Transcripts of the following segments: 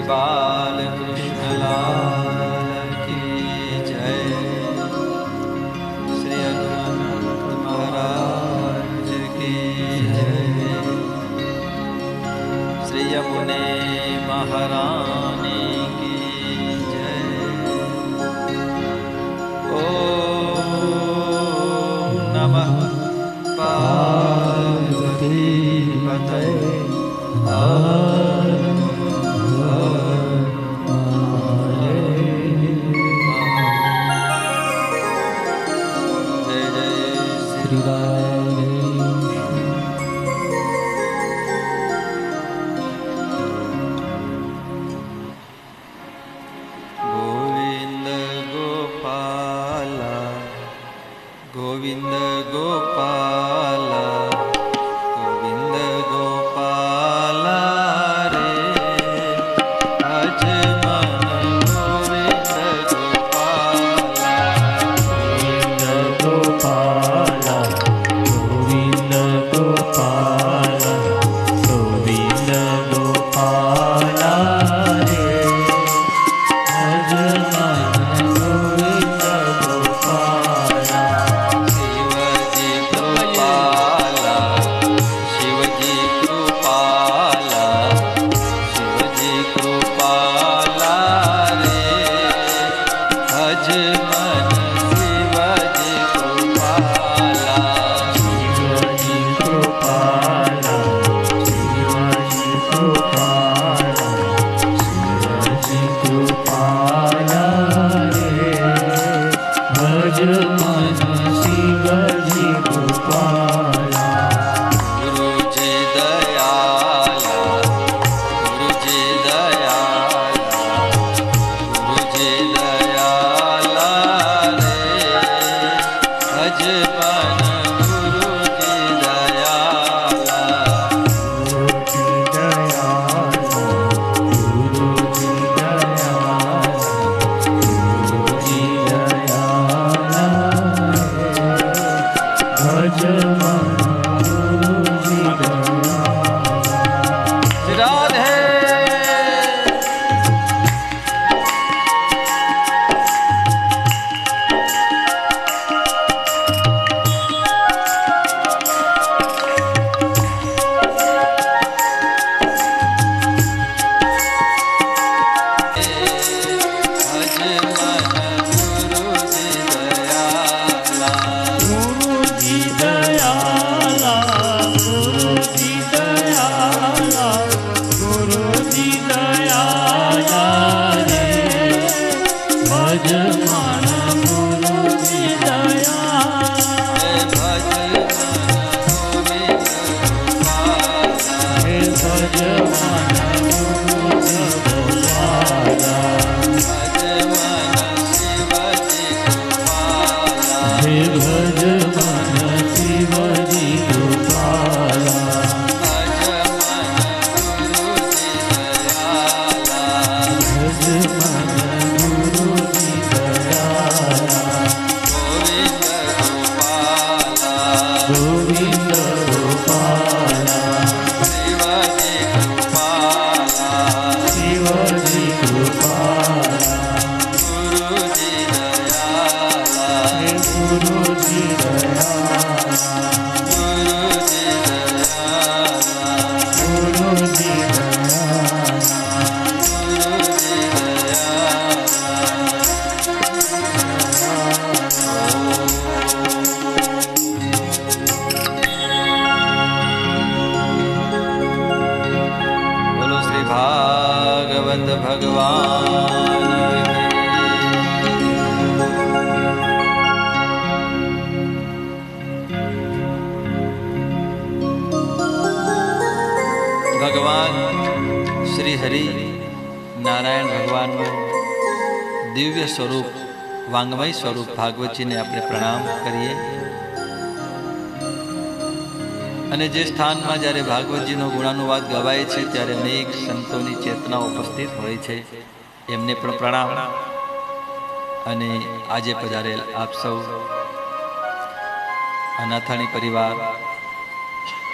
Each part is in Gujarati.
बाल कृष्ण लाल ભગવાન શ્રી હરિ નારાયણ ભગવાનનું દિવ્ય સ્વરૂપ વાંગમય સ્વરૂપ ભાગવતજીને આપણે પ્રણામ કરીએ. અને જે સ્થાનમાં જ્યારે ભાગવતજીનો ગુણાનુવાદ ગવાય છે ત્યારે અનેક સંતોની ચેતના ઉપસ્થિત હોય છે, એમને પણ પ્રણામ. અને આજે પધારેલ આપ સૌ અનાથાણી પરિવાર,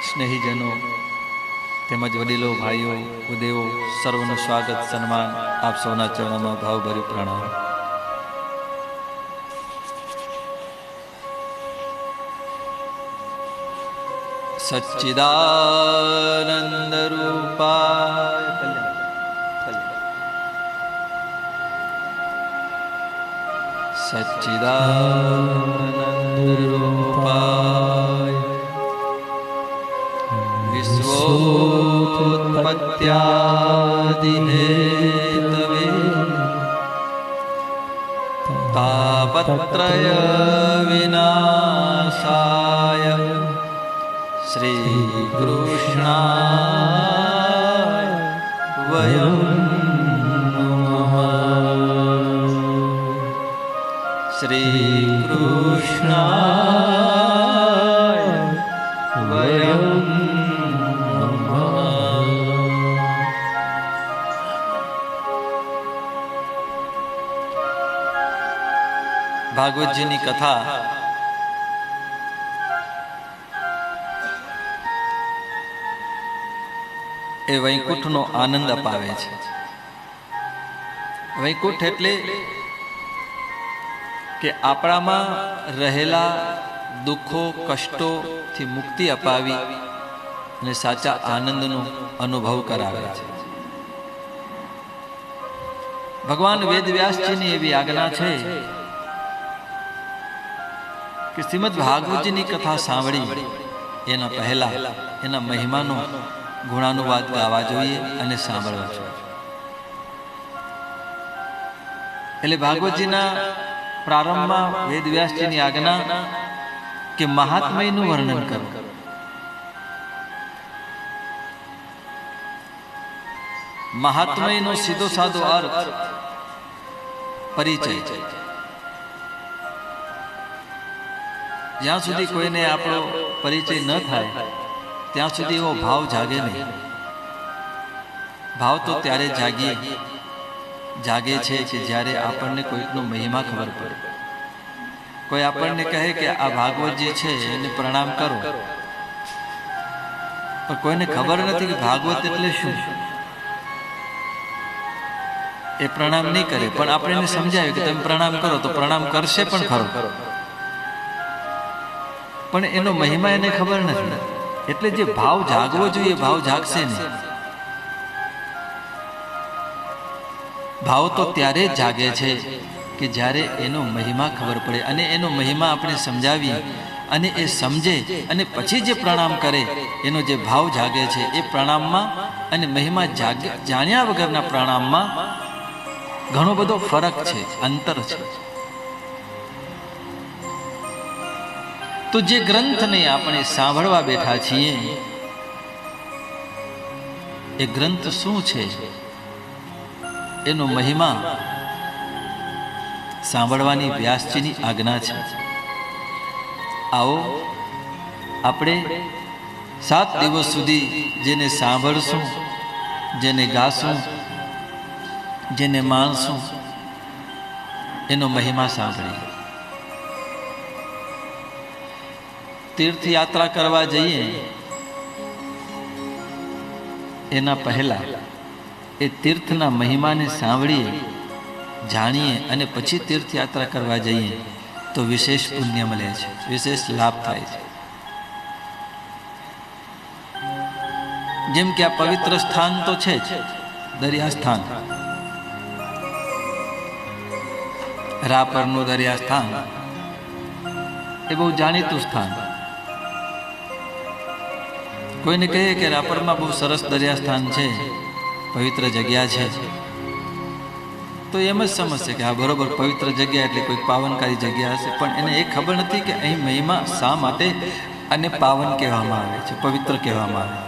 સ્નેહીજનો તેમજ વડીલો, ભાઈઓ, ઉદેવો, સર્વનું સ્વાગત, સન્માન, આપ સૌના ચરણોમાં ભાવભર્યું પ્રણામ. સચ્ચિદાનંદ રૂપાય સચ્ચિદાનંદ રૂપાય વિશ્વોત્પત્યાદિહેતવે તાપત્રય વિનાશાય શ્રી કૃષ્ણાય વયં નમઃ. શ્રી કૃષ્ણાય વયં નમઃ. ભાગવતજીની કથા એ વૈકુંઠનો આનંદ અપાવે છે. વૈકુંઠ એટલે કે આપણામાં રહેલા દુઃખો, કષ્ટોથી મુક્તિ અપાવી અને સાચા આનંદનો અનુભવ કરાવે છે. ભગવાન વેદવ્યાસજીની એવી આજ્ઞા છે કે શ્રીમદ ભાગવતજીની કથા સાંભળી એના પહેલા એના મહિમાનો ગુણાનુવાદ ગાવા જોઈએ અને સાંભળવા જોઈએ. એટલે ભાગવતજીના પ્રારંભમાં વેદવ્યાસજીની આજ્ઞા કે મહાત્મયનું વર્ણન કરો. મહાત્મયનો સીધો સાદો અર્થ પરિચય. જ્યાં સુધી કોઈને આપણો પરિચય ન થાય ત્યાં સુધી એવો ભાવ જાગે નહીં. ભાવ તો ત્યારે જાગે છે કે જ્યારે આપણને કોઈકનો મહિમા ખબર પડે. કોઈ આપણને કહે કે આ ભાગવતજી છે એને પ્રણામ કરો, પણ કોઈને ખબર નથી કે ભાગવત એટલે શું. એ પ્રણામ નહીં કરે, પણ આપણે એને સમજાવ્યું કે તમે પ્રણામ કરો તો પ્રણામ કરશે પણ ખરો, પણ એનો મહિમા એને ખબર નથી. એટલે જે ભાવ જાગવો જોઈએ ભાવ જાગશે નહીં. ભાવ તો ત્યારે જ જાગે છે કે જ્યારે એનો મહિમા ખબર પડે અને એનો મહિમા આપણે સમજાવીએ અને એ સમજે અને પછી જે પ્રણામ કરે એનો જે ભાવ જાગે છે એ પ્રણામમાં અને મહિમા જાણ્યા વગરના પ્રણામમાં ઘણો બધો ફરક છે, અંતર છે. તો જે ગ્રંથને આપણે સાંભળવા બેઠા છીએ એ ગ્રંથ શું છે, એનો મહિમા સાંભળવાની વ્યાસજીની આજ્ઞા છે. આવો આપણે 7 દિવસ સુધી જેને સાંભળશું, જેને ગાશું, જેને માણશું એનો મહિમા સાંભળીએ. તીર્થયાત્રા કરવા જઈએ એના પહેલા એ તીર્થના મહિમાને સાંભળીએ, જાણીએ અને પછી તીર્થયાત્રા કરવા જઈએ તો વિશેષ પુણ્ય મળે છે, વિશેષ લાભ થાય છે. જેમ કે આ પવિત્ર સ્થાન તો છે જ, દરિયા સ્થાન, રાપરનું દરિયા સ્થાન એ બહુ જાણીતું સ્થાન. કોઈને કહીએ કે રાપરમાં બહુ સરસ દરિયા સ્થાન છે, પવિત્ર જગ્યા છે, તો એમ જ સમજશે કે હા બરોબર પવિત્ર જગ્યા એટલે કોઈ પાવનકારી જગ્યા હશે. પણ એને એ ખબર નથી કે અહીં મહિમા શા માટે અને પાવન કહેવામાં આવે છે, પવિત્ર કહેવામાં આવે.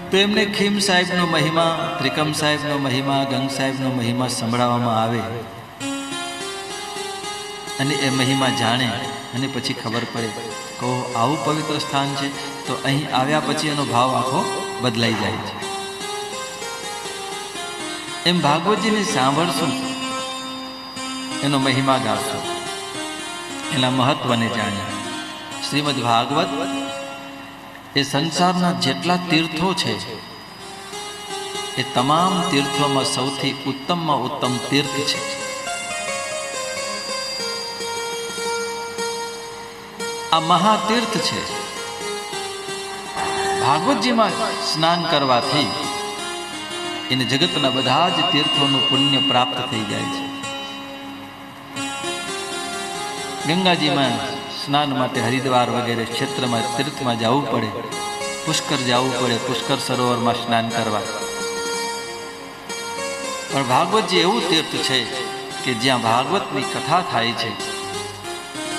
તો એમને ખીમ સાહેબનો મહિમા, ત્રિકમ સાહેબનો મહિમા, ગંગ સાહેબનો મહિમા સંભળાવવામાં આવે અને એ મહિમા જાણે અને પછી ખબર પડે કહો આવું પવિત્ર સ્થાન છે, તો અહીં આવ્યા પછી એનો ભાવ આખો બદલાઈ જાય છે. એમ ભાગવતજીને સાંભળશું, એનો મહિમા ગાશું, એના મહત્વને જાણીએ. શ્રીમદ ભાગવત એ સંસારના જેટલા તીર્થો છે એ તમામ તીર્થોમાં સૌથી ઉત્તમમાં ઉત્તમ તીર્થ છે. આ મહાતીર્થ છે. ભાગવતજીમાં સ્નાન કરવાથી એને જગતના બધા જ તીર્થોનું પુણ્ય પ્રાપ્ત થઈ જાય છે. ગંગાજીમાં સ્નાન માટે હરિદ્વાર વગેરે ક્ષેત્રમાં તીર્થમાં જવું પડે, પુષ્કર જવું પડે, પુષ્કર સરોવરમાં સ્નાન કરવા. પણ ભાગવતજી એવું તીર્થ છે કે જ્યાં ભાગવતની કથા થાય છે,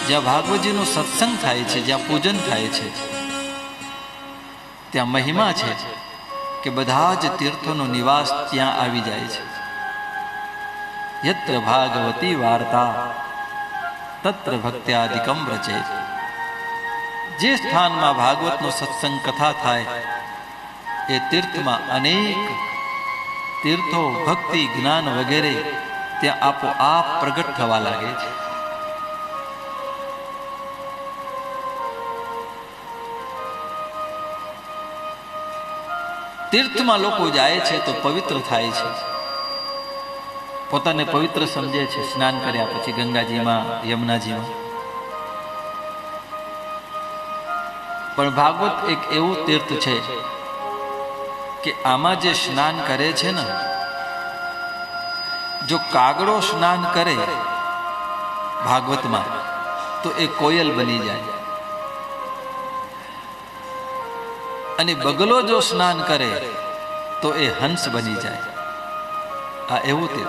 જ્યાં ભાગવતજીનો સત્સંગ થાય છે, જ્યાં પૂજન થાય છે, ત્યાં મહિમા છે કે બધા જ તીર્થોનો નિવાસ ત્યાં આવી જાય છે. યત્ર ભાગવતી વાર્તા તત્ર ભક્ત્યાદિકમ રચેત. જે સ્થાનમાં ભાગવતનો સત્સંગ કથા થાય એ તીર્થમાં અનેક તીર્થો, ભક્તિ, જ્ઞાન વગેરે ત્યાં આપોઆપ પ્રગટ થવા લાગે છે. તીર્થમાં લોકો જાય છે તો પવિત્ર થાય છે, પોતાને પવિત્ર સમજે છે સ્નાન કર્યા પછી ગંગાજીમાં, યમુનાજીમાં. પણ ભાગવત એક એવું તીર્થ છે કે આમાં જે સ્નાન કરે છે ને, જો કાગડો સ્નાન કરે ભાગવતમાં તો એ કોયલ બની જાય, અને બગલો જો સ્નાન કરે તો એ હંસ બની જાય. આ એવું તે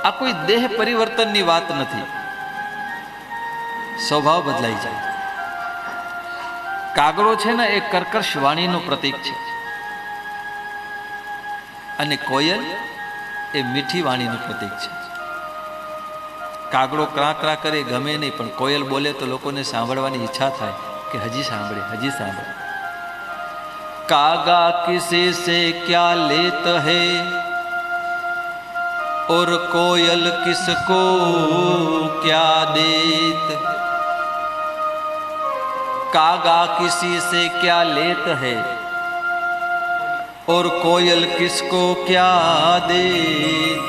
આ કોઈ દેહ પરિવર્તનની વાત નથી, સ્વભાવ બદલાઈ જાય. કાગડો છે ને એ કર્કશ વાણીનું પ્રતીક છે, અને કોયલ એ મીઠી વાણીનું પ્રતીક છે. કાગડો ક્રા ક્રા કરે ગમે નહીં, પણ કોયલ બોલે તો લોકોને સાંભળવાની ઈચ્છા થાય કે હજી સાંભળે, હજી સાંભળે. કાગા કિસે સે ક્યા લેત હૈ और कोयल किसको क्या देत. कागा किसी से क्या लेत है और कोयल किसको क्या देत.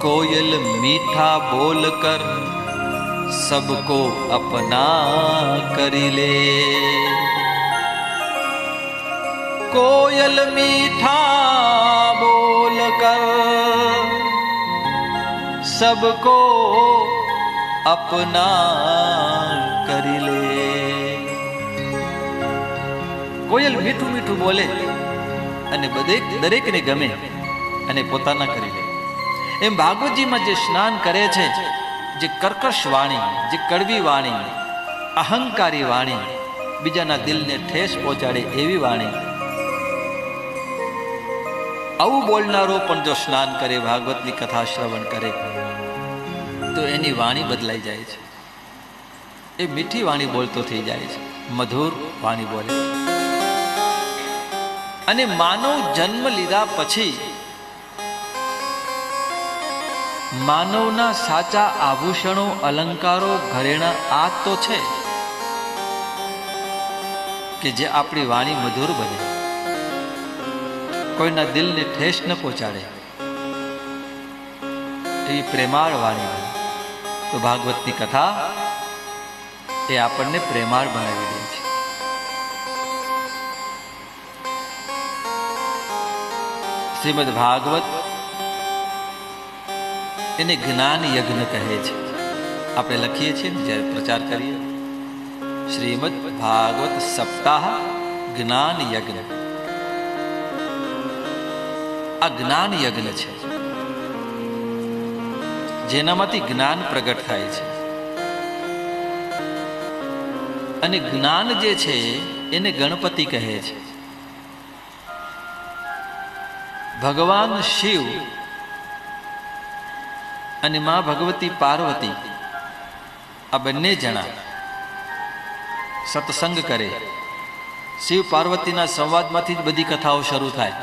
कोयल मीठा बोलकर सबको अपना करी ले. कोयल मीठा बोलकर सबको अपना કરી લે. કોયલ મીઠું મીઠું બોલે અને દરેકને ગમે અને પોતાના કરી લે. એમ ભાગવતજીમાં જે સ્નાન કરે છે, જે કર્કશ વાણી, જે કડવી વાણી, અહંકારી વાણી, બીજાના દિલને ઠેસ પહોંચાડે એવી વાણી, આવું બોલનારો પણ જો સ્નાન કરે, ભાગવતની કથા શ્રવણ કરે, તો એની વાણી બદલાઈ જાય છે. એ મીઠી વાણી બોલતો થઈ જાય છે, મધુર વાણી બોલે. અને માનવ જન્મ લીધા પછી માનવના સાચા આભૂષણો, અલંકારો, ઘરેણા આ તો છે કે જે આપણી વાણી મધુર બને, કોઈના દિલને ઠેસ ન પહોંચાડે, એવી પ્રેમાળ વાણી બને. તો ભાગવતની કથા એ આપણને પ્રેમાળ બનાવી દે છે. શ્રીમદ ભાગવત એને જ્ઞાન યજ્ઞ કહે છે. આપણે લખીએ છીએ જ્યારે પ્રચાર કરીએ, શ્રીમદ ભાગવત સપ્તાહ જ્ઞાન યજ્ઞ. આ જ્ઞાન યજ્ઞ છે, જેનામાંથી જ્ઞાન પ્રગટ થાય છે. અને જ્ઞાન જે છે એને ગણપતિ કહે છે. ભગવાન શિવ અને માં ભગવતી પાર્વતી આ બંને જણા સત્સંગ કરે. શિવ પાર્વતીના સંવાદમાંથી જ બધી કથાઓ શરૂ થાય.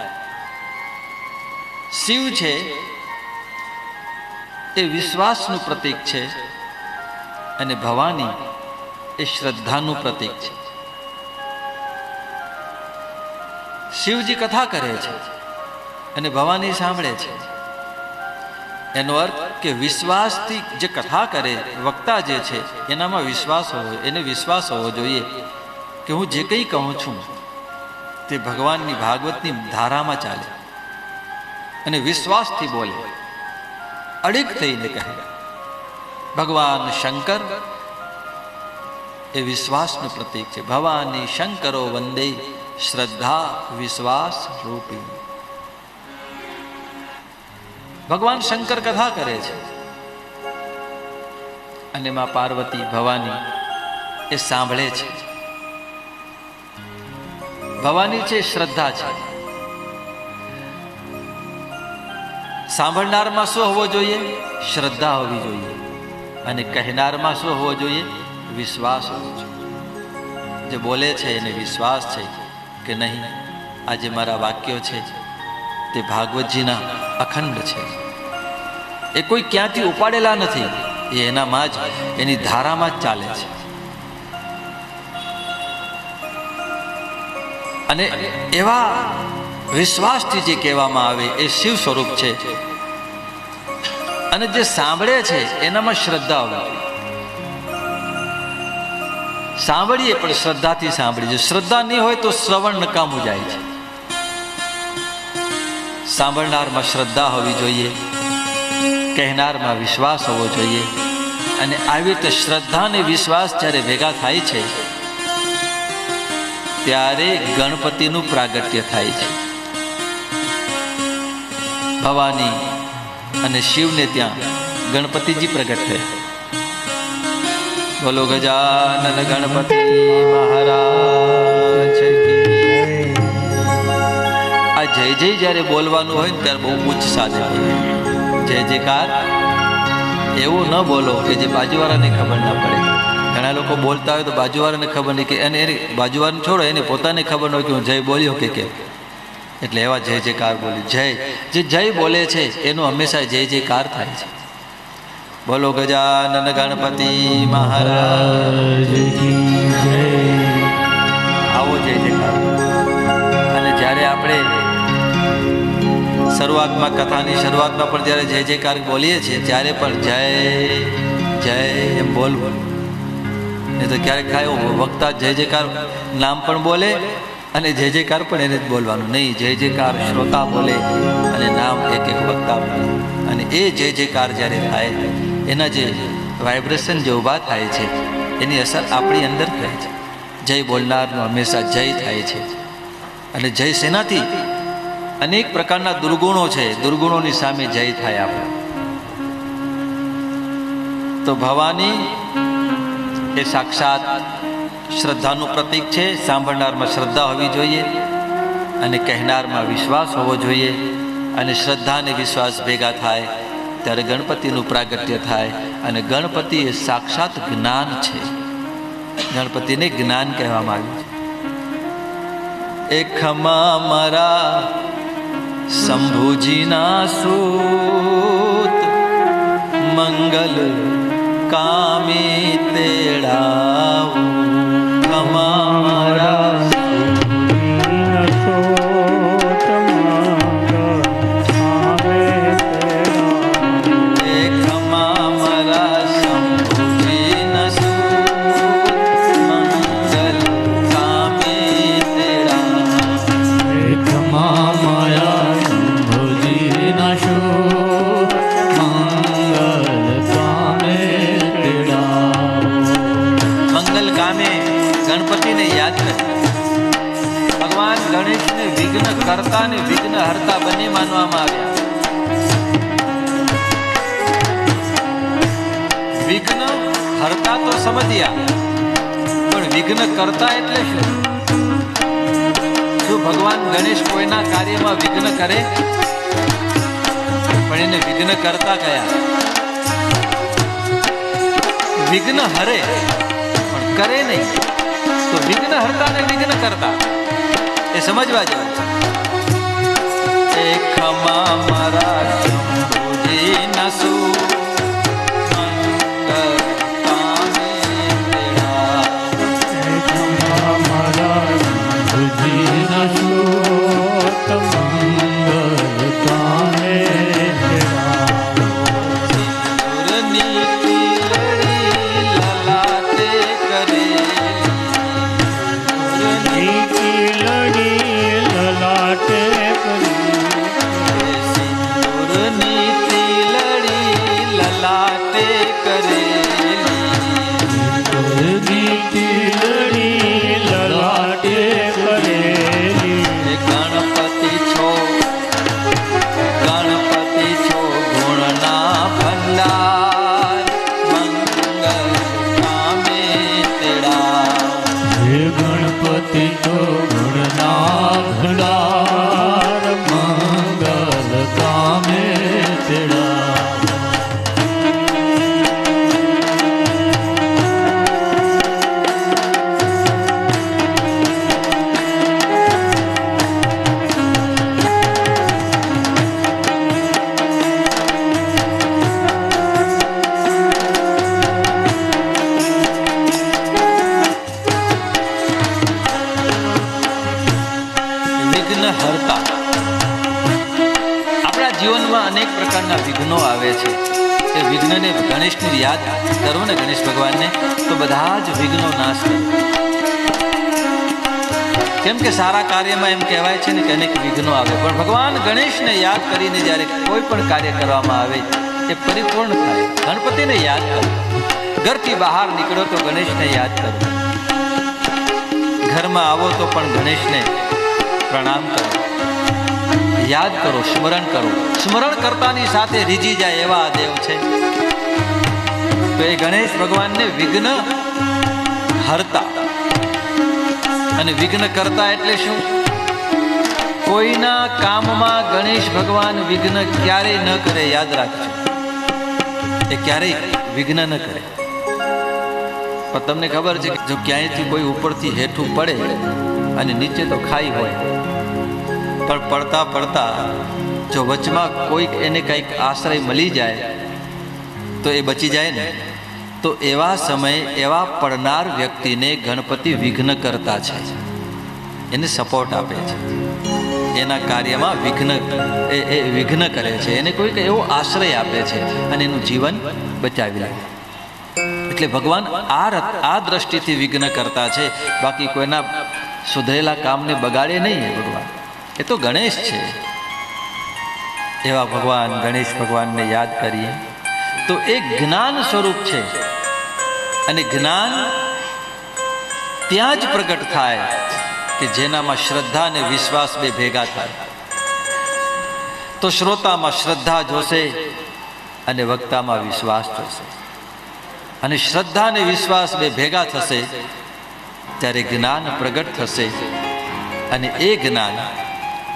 શિવ છે એ વિશ્વાસનું પ્રતીક છે, અને ભવાની એ શ્રદ્ધાનું પ્રતીક છે. શિવજી કથા કરે છે અને ભવાની સાંભળે છે. એનો અર્થ કે વિશ્વાસથી જે કથા કરે, વક્તા જે છે એનામાં વિશ્વાસ હોવો, એને વિશ્વાસ હોવો જોઈએ કે હું જે કંઈ કહું છું તે ભગવાનની ભાગવતની ધારામાં ચાલે, અને વિશ્વાસથી બોલે, અડીક થઈને કહે. ભગવાન શંકર એ વિશ્વાસનું પ્રતીક છે. ભવાની શંકરો વંદે શ્રદ્ધા વિશ્વાસ રૂપી. ભગવાન શંકર કથા કરે છે અને માં પાર્વતી ભવાની એ સાંભળે છે. ભવાની છે શ્રદ્ધા છે. સાંભળનારમાં શું હોવો જોઈએ? શ્રદ્ધા હોવી જોઈએ. અને કહેનારમાં શું હોવો જોઈએ? વિશ્વાસ હોવો જોઈએ. જે બોલે છે એને વિશ્વાસ છે કે નહીં, આ જે મારા વાક્યો છે તે ભાગવતજીના અખંડ છે, એ કોઈ ક્યાંથી ઉપાડેલા નથી, એ એનામાં જ, એની ધારામાં જ ચાલે છે. અને એવા વિશ્વાસથી જે કહેવામાં આવે એ શિવ સ્વરૂપ છે. અને જે સાંભળે છે એનામાં શ્રદ્ધા હોય. સાંભળીએ પણ શ્રદ્ધાથી સાંભળીએ. શ્રદ્ધા નહીં હોય તો શ્રવણ નકામું જાય છે. સાંભળનારમાં શ્રદ્ધા હોવી જોઈએ કહેનારમાં વિશ્વાસ હોવો જોઈએ. અને આવી રીતે શ્રદ્ધા અને વિશ્વાસ જ્યારે ભેગા થાય છે ત્યારે ગણપતિનું પ્રાગટ્ય થાય છે. ભવાની અને શિવને ત્યાં ગણપતિજી પ્રગટ થયા. બોલો ગજાનન ગણપતિ મહારાજ કી. આ જય જય જ્યારે બોલવાનું હોય ને ત્યારે બહુ ઉચ્ચ સાથે બોલો. જય જયકાર એવું ન બોલો કે જે બાજુવાળાને ખબર ના પડે. ઘણા લોકો બોલતા હોય તો બાજુવાળાને ખબર નહીં કે એને બાજુવાળાને છોડો, એને પોતાને ખબર ન હોય કે હું જય બોલ્યો કે કેમ. એટલે એવા જય જયકાર બોલી. જય જે જય બોલે છે એનું હંમેશા જય જયકાર થાય છે. બોલો ગજાનન ગણપતિ મહારાજ કી જય. આવો જય જયકાર. અને જ્યારે આપણે શરૂઆતમાં કથાની શરૂઆતમાં પણ જ્યારે જય જયકાર બોલીએ છીએ ત્યારે પણ જય જય એમ બોલવું. નહીં તો ક્યારેક થાય વક્તા જય જયકાર નામ પણ બોલે અને જય જયકાર પણ એને જ બોલવાનું નહીં. જય જયકાર શ્રોતા બોલે અને નામ એક એક વક્તા બોલે. અને એ જય જયકાર જ્યારે થાય એના જે વાઇબ્રેશન જે ઊભા થાય છે એની અસર આપણી અંદર થાય છે. જય બોલનારનો હંમેશા જય થાય છે. અને જય શેનાથી? અનેક પ્રકારના દુર્ગુણો છે, દુર્ગુણોની સામે જય થાય આપણે. તો ભવાની એ સાક્ષાત શ્રદ્ધાનું પ્રતીક છે. સાંભળનારમાં શ્રદ્ધા હોવી જોઈએ અને કહેનારમાં વિશ્વાસ હોવો જોઈએ. અને શ્રદ્ધા અને વિશ્વાસ ભેગા થાય ત્યારે ગણપતિનું પ્રાગટ્ય થાય. અને ગણપતિ એ સાક્ષાત જ્ઞાન છે. ગણપતિને જ્ઞાન કહેવામાં આવ્યું છે. એ ખમા મારા શંભુજીના સૂત, મંગલ કામી તેડાવું. ખમા મારા ગણપતિને યાદ કરે. ભગવાન ગણેશને વિઘ્ન કરતા ને વિઘ્ન હરતા બંને માનવામાં આવ્યા. વિઘ્ન હરતા તો સમજ્યા, પણ વિઘ્ન કરતા એટલે શું? શું ભગવાન ગણેશ કોઈના કાર્યમાં વિઘ્ન કરે? પણ એને વિઘ્ન કરતા કયા? વિઘ્ન હરે પણ કરે નહીં. તો વિઘ્ન હરતા ને વિઘ્ન કરતા એ સમજવા જેવું છે. એ ખમા મારા શંભુજી નસુ મંગલ કામી તેડા. એ ખમા મારા શંભુજી નસુ મંગલ કામી તેડા. સિંદૂરની કીલડી લલાટે કરે. સિંદૂરની તિલડી લલાટે કરેલી. ગણપતિ છો, ગણપતિ છો ગુણના ભંડાર, મંગલ કામે તેડા. ગણપતિ છો ગુણના ભંડાર, મંગલ કામે તેડા. હરતા. આપણા જીવનમાં અનેક પ્રકારના વિઘ્નો આવે છે. એ વિઘ્નને ગણેશને યાદ કરો ને, ગણેશ ભગવાનને, તો બધા જ વિઘ્નો નાશ કરે. કેમ કે સારા કાર્યમાં એમ કહેવાય છે ને કે અનેક વિઘ્નો આવે, પણ ભગવાન ગણેશને યાદ કરીને જ્યારે કોઈ પણ કાર્ય કરવામાં આવે એ પરિપૂર્ણ થાય. ગણપતિને યાદ કરો. ઘરથી બહાર નીકળો તો ગણેશને યાદ કરો. ઘરમાં આવો તો પણ ગણેશને પ્રણામ કરો, યાદ કરો, સ્મરણ કરો. સ્મરણ કરતાની સાથે રીઝી જાય એવા આ દેવ છે. તો એ ગણેશ ભગવાનને વિઘ્ન હરતા, અને વિઘ્ન કરતા એટલે શું? કોઈના કામમાં ગણેશ ભગવાન વિઘ્ન ક્યારેય ન કરે. યાદ રાખજો, એ ક્યારેય વિઘ્ન ન કરે. પણ તમને ખબર છે કે જો ક્યાંયથી કોઈ ઉપરથી હેઠું પડે અને નીચે તો ખાઈ હોય, પણ પડતા પડતા જો વચમાં કોઈક એને કંઈક આશ્રય મળી જાય તો એ બચી જાય ને. તો એવા સમયે એવા પડનાર વ્યક્તિને ગણપતિ વિઘ્ન કરતા છે, એને સપોર્ટ આપે છે, એના કાર્યમાં વિઘ્ન કરે છે, એને કોઈક એવો આશ્રય આપે છે અને એનું જીવન બચાવી લે. એટલે ભગવાન આ દ્રષ્ટિથી વિઘ્ન કરતા છે, બાકી કોઈના સુધરેલા કામને બગાડે નહીં. ભગવાન એ તો ગણેશ છે. એવા ભગવાન ગણેશ ભગવાનને યાદ કરીએ તો એ જ્ઞાન સ્વરૂપ છે, અને જ્ઞાન ત્યાં જ પ્રગટ થાય કે જેનામાં શ્રદ્ધા અને વિશ્વાસ બે ભેગા થાય. તો શ્રોતામાં શ્રદ્ધા જોશે અને વક્તામાં વિશ્વાસ જોશે, અને શ્રદ્ધા અને વિશ્વાસ બે ભેગા થશે ત્યારે જ્ઞાન પ્રગટ થશે. અને એ જ્ઞાન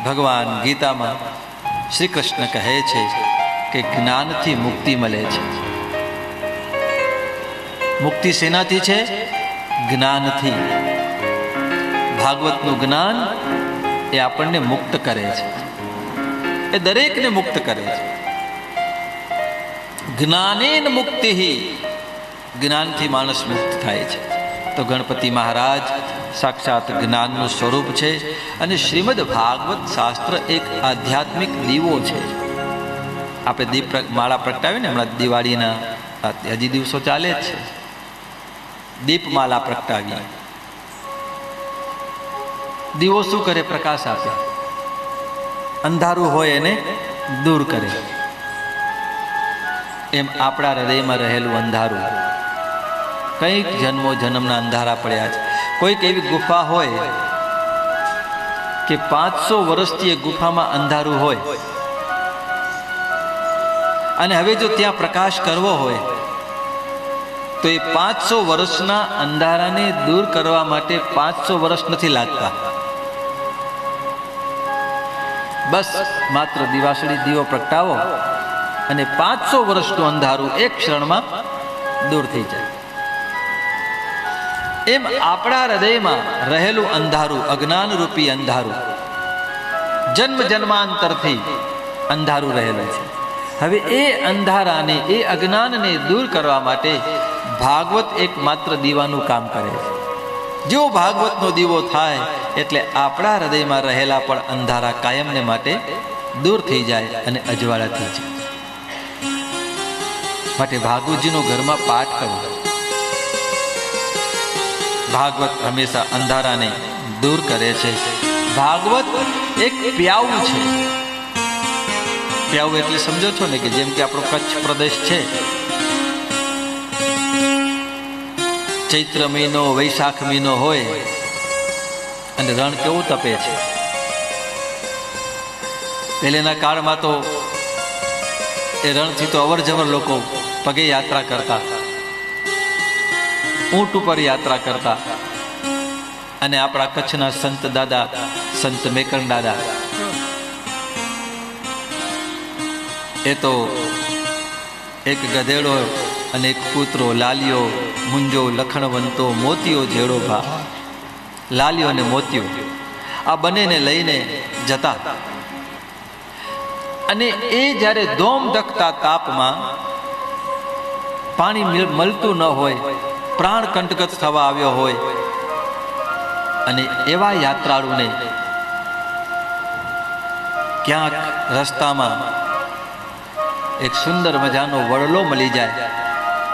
ભગવાન ગીતામાં શ્રી કૃષ્ણ કહે છે કે જ્ઞાનથી મુક્તિ મળે છે. મુક્તિ શેનાથી છે? જ્ઞાનથી. ભાગવતનું જ્ઞાન એ આપણને મુક્ત કરે છે, એ દરેકને મુક્ત કરે છે. જ્ઞાનેન મુક્તિ, જ્ઞાનથી માણસ મુક્ત થાય છે. તો ગણપતિ મહારાજ સાક્ષાત જ્ઞાનનું સ્વરૂપ છે. અને શ્રીમદ ભાગવત શાસ્ત્ર એક આધ્યાત્મિક દીવો છે. આપણે દીપ માળા પ્રગટાવી ને, હમણાં દિવાળીના હજી દિવસો ચાલે જ છે. દીપમાલા પ્રગટાવી. દીવો શું કરે? પ્રકાશ આપે. અંધારું હોય એને દૂર કરે. એમ આપણા હૃદયમાં રહેલું અંધારું, કંઈક જન્મો જન્મના અંધારા પડ્યા છે. કોઈક એવી ગુફા હોય કે 500 વર્ષથી એ ગુફામાં અંધારું હોય, અને હવે જો ત્યાં પ્રકાશ કરવો હોય તો એ 500 વર્ષના અંધારાને દૂર કરવા માટે 500 વર્ષ નથી લાગતા. બસ માત્ર દિવાસળી દીવો પ્રગટાવો અને 500 વર્ષનું અંધારું એક ક્ષણમાં દૂર થઈ જાય. એમ આપણા હૃદયમાં રહેલું અંધારું, અજ્ઞાન રૂપી અંધારું, જન્મ જન્માંતરથી અંધારું રહેલું છે. હવે એ અંધારાને, એ અજ્ઞાનને દૂર કરવા માટે ભાગવત એક માત્ર દીવાનું કામ કરે છે. જેવો ભાગવતનો દીવો થાય એટલે આપણા હૃદયમાં રહેલા પણ અંધારા કાયમને માટે દૂર થઈ જાય અને અજવાળા થઈ જાય. માટે ભાગવતજીનો ઘરમાં પાઠ કરવો. ભાગવત હંમેશા અંધારાને દૂર કરે છે. ભાગવત એક પ્યાવું છે. પ્યાવું એટલે સમજો છો ને, કે જેમ કે આપણો કચ્છ પ્રદેશ છે, ચૈત્ર મહિનો, વૈશાખ મહિનો હોય અને રણ કેવું તપે છે. પહેલેના કાળમાં તો એ રણથી તો અવર જવર લોકો પગે યાત્રા કરતા, ઊંટ ઉપર યાત્રા કરતા. અને આપણા કચ્છના સંત દાદા, સંત મેકણ દાદા, એ તો એક ગધેડો અને એક કૂતરો, લાલિયો મુંજો લખણવંતો, મોતિયો જેડો ભા. લાલિયો અને મોતિયો આ બંનેને લઈને જતા, અને એ જ્યારે ધોમ ધકતા તાપમાં પાણી મળતું ન હોય, પ્રાણ કંટકત થવા આવ્યો હોય, અને એવા યાત્રાળુને ક્યાંક રસ્તામાં એક સુંદર મજાનો વડલો મળી જાય,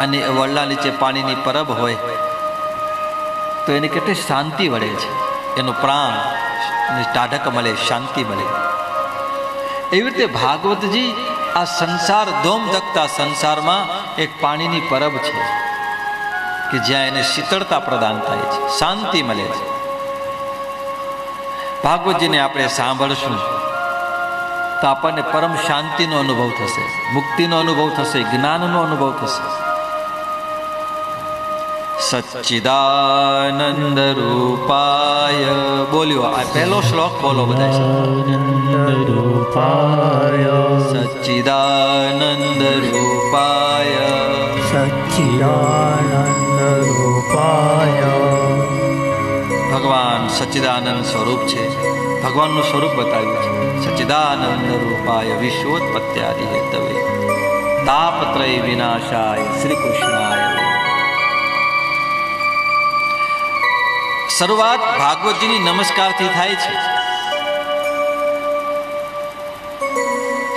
અને એ વડલા નીચે પાણીની પરબ હોય, તો એને કેટલી શાંતિ વળે છે. એનો પ્રાણ ટાઢક મળે, શાંતિ મળે. એવી રીતે ભાગવતજી આ સંસાર ધોમ ધકતા સંસારમાં એક પાણીની પરબ છે કે જ્યાં એને શીતળતા પ્રદાન થાય છે, શાંતિ મળે છે. ભાગવતજીને આપણે સાંભળશું તો આપણને પરમ શાંતિનો અનુભવ થશે, મુક્તિનો અનુભવ થશે, જ્ઞાનનો અનુભવ થશે. સચ્ચિદાનંદ રૂપાય બોલ્યો, આ પહેલો શ્લોક બોલો બધા. સચ્ચિદાનંદ રૂપાય સચ્ચિદાનંદ રૂપાય. ભગવાન સચ્ચિદાનંદ સ્વરૂપ છે. ભગવાનનું સ્વરૂપ બતાવ્યું છે. સચ્ચિદાનંદ રૂપાય વિશ્વોત્પત્યાદિ હેતવે તાપત્રય વિનાશાય શ્રી કૃષ્ણાય. શરૂઆત ભાગવતજીની નમસ્કારથી થાય છે.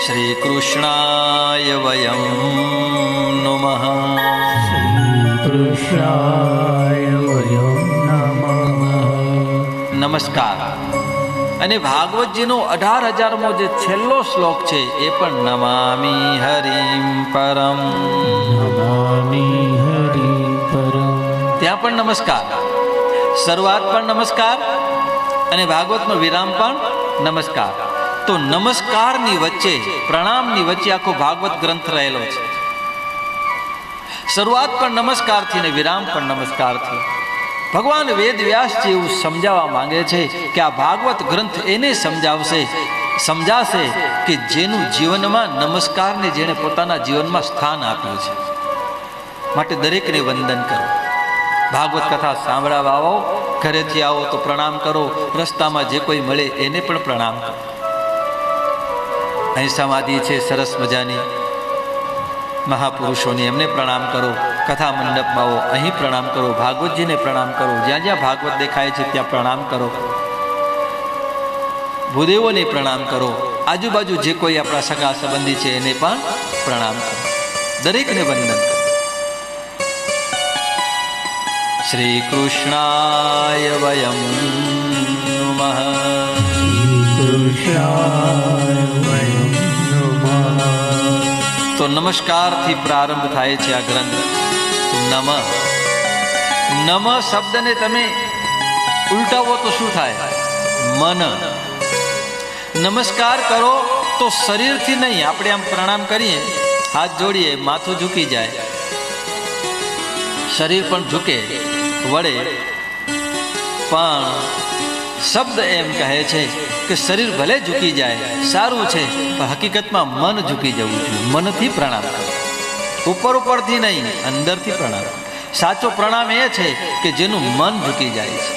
શ્રી કૃષ્ણાય વયમ નમઃ. કૃષ્ણાય વયમ નમઃ. નમસ્કાર. અને ભાગવતજીનો 18,000મો જે છેલ્લો શ્લોક છે એ પણ નમામિ હરિમ પરમ. નમામિ હરિમ પરમ. ત્યાં પણ નમસ્કાર. શરૂઆત પણ નમસ્કાર અને ભાગવતનો વિરામ પણ નમસ્કાર. તો નમસ્કારની વચ્ચે, પ્રણામની વચ્ચે આખો ભાગવત ગ્રંથ રહેલો છે. શરૂઆત પણ નમસ્કારથી ને વિરામ પણ નમસ્કારથી. ભગવાન વેદ વ્યાસજી એવું સમજાવવા માંગે છે કે આ ભાગવત ગ્રંથ એને સમજાશે કે જેનું જીવનમાં નમસ્કારને જેણે પોતાના જીવનમાં સ્થાન આપ્યું છે. માટે દરેકને વંદન કરો. ભાગવત કથા સાંભળવા આવો, ઘરેથી આવો તો પ્રણામ કરો, રસ્તામાં જે કોઈ મળે એને પણ પ્રણામ કરો. અહીં સમાધિ છે સરસ મજાની મહાપુરુષોની, એમને પ્રણામ કરો. કથા મંડપમાં આવો, અહીં પ્રણામ કરો. ભાગવતજીને પ્રણામ કરો. જ્યાં જ્યાં ભાગવત દેખાય છે ત્યાં પ્રણામ કરો. ભૂદેવોને પ્રણામ કરો. આજુબાજુ જે કોઈ આપણા સગા સંબંધી છે એને પણ પ્રણામ કરો. દરેકને વંદન કરો. શ્રી કૃષ્ણાય વયમ નમઃ. કૃષ્ણાય વયમ નમઃ. તો નમસ્કારથી પ્રારંભ થાય છે આ ગ્રંથ. નમ શબ્દને તમે ઉલટાવો તો શું થાય? મન. નમસ્કાર કરો તો શરીરથી નહીં, આપણે આમ પ્રણામ કરીએ, હાથ જોડીએ, માથું ઝૂકી જાય, શરીર પણ ઝૂકે વળે, પણ શબ્દ એમ કહે છે કે શરીર ભલે ઝૂકી જાય સારું છે, પણ હકીકતમાં મન ઝૂકી જવું જોઈએ. મનથી પ્રણામ કરો, ઉપરથી નહીં, અંદરથી પ્રણામ. સાચો પ્રણામ એ છે કે જેનું મન ઝૂકી જાય છે,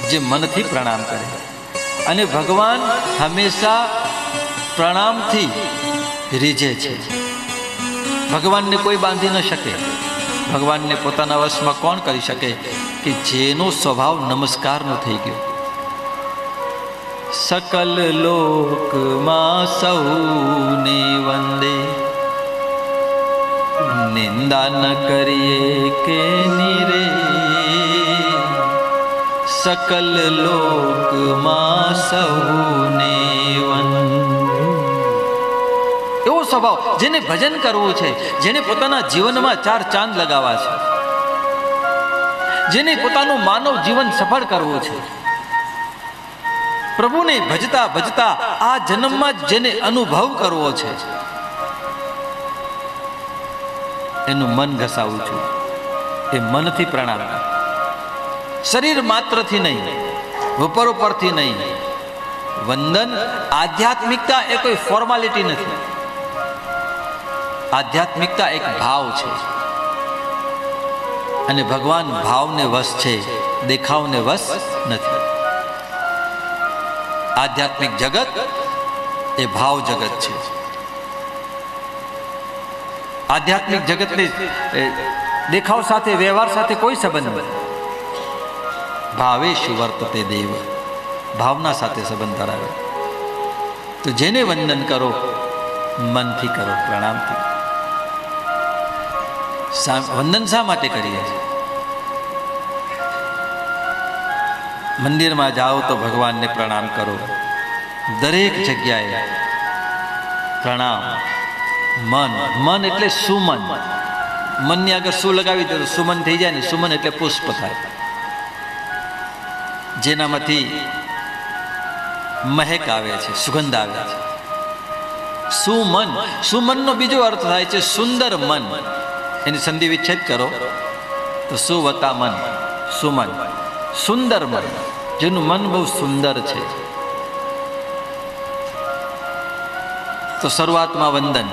જે મનથી પ્રણામ કરે. અને ભગવાન હંમેશા પ્રણામથી રીઝે છે. ભગવાનને કોઈ બાંધી ન શકે. ભગવાનને પોતાના વશમાં કોણ કરી શકે? કે જેનો સ્વભાવ નમસ્કારનો થઈ ગયો. સકલ લોકમાં સૌને વંદે, નિંદા ન કરીએ કે નિરે. સકલ લોકમાં સૌને વંદે. એવો સ્વભાવ, જેને ભજન કરવું છે, જેને પોતાના જીવનમાં 4 ચાંદ લગાવવા છે, જેને પોતાનું માનવ જીવન સફળ કરવું છે, પ્રભુને ભજતા ભજતા આ જન્મમાં જેને અનુભવ કરવો છે, એનું મન ઘસાવું છું. એ મનથી પ્રણામ. શરીર માત્રથી નહીં, ઉપરથી નહીં. વંદન, આધ્યાત્મિકતા એ કોઈ ફોર્માલિટી નથી. આધ્યાત્મિકતા એક ભાવ છે. અને ભગવાન ભાવને વશ છે, દેખાવને વશ નથી. આધ્યાત્મિક જગત એ ભાવ જગત છે. આધ્યાત્મિક જગતને દેખાવ સાથે, વ્યવહાર સાથે કોઈ સંબંધ નથી. ભાવેશુ વર્તતે દેવ. ભાવના સાથે સંબંધ ધરાવે. તો જેને વંદન કરો, મનથી કરો, પ્રણામથી. વંદન શા માટે કરીએ છીએ? મંદિરમાં જાઓ તો ભગવાનને પ્રણામ કરો. દરેક જગ્યાએ પ્રણામ. મન. મન એટલે સુમન. મનની આગળ શું લગાવી દે સુમન થઈ જાય ને. સુમન એટલે પુષ્પ થાય, જેનામાંથી મહેક આવે છે, સુગંધ આવે છે. સુમન. સુમનનો બીજો અર્થ થાય છે સુંદર મન. એની સંધિ વિચ્છેદ કરો તો સુવતા મન. સુમન, સુંદર મન, જેનું મન બહુ સુંદર છે. તો શરૂઆતમાં વંદન.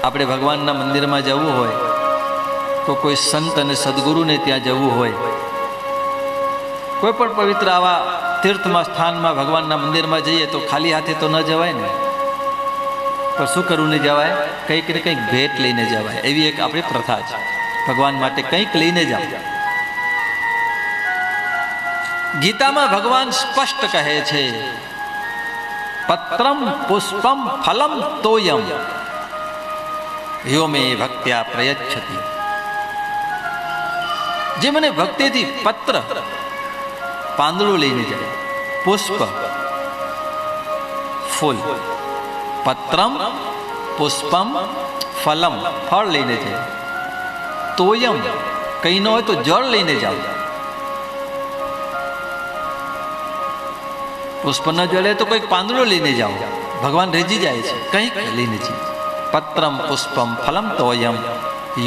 આપણે ભગવાનના મંદિરમાં જવું હોય તો કોઈ સંત અને સદગુરુને ત્યાં જવું હોય, કોઈ પણ પવિત્ર આવા તીર્થમાં સ્થાનમાં ભગવાનના મંદિરમાં જઈએ તો ખાલી હાથે તો ન જવાય ને. પણ શું કરવું નહીં જવાય? કંઈક ને કંઈક ભેટ લઈને જવાય. એવી એક આપણી પ્રથા છે. ભગવાન માટે કંઈક લઈને જાવ. ગીતામાં ભગવાન સ્પષ્ટ કહે છે, પત્રમ પુષ્પમ ફલમ તોયમ યો મે ભક્ત્યા પ્રયચ્છતિ. જે મને ભક્તિથી પત્ર પાંદડું લઈને જાય, પુષ્પ ફૂલ, પત્રમ પુષ્પમ ફલમ ફળ લઈને જાય, તોયમ કંઈ ન હોય તો જળ લઈને જાઓ. પુષ્પ ન જળે તો કોઈક પાંદડું લઈને જાઓ. ભગવાન રેજી જાય છે, કંઈક લઈને જાય. પત્રમ પુષ્પમ ફલમ તોયમ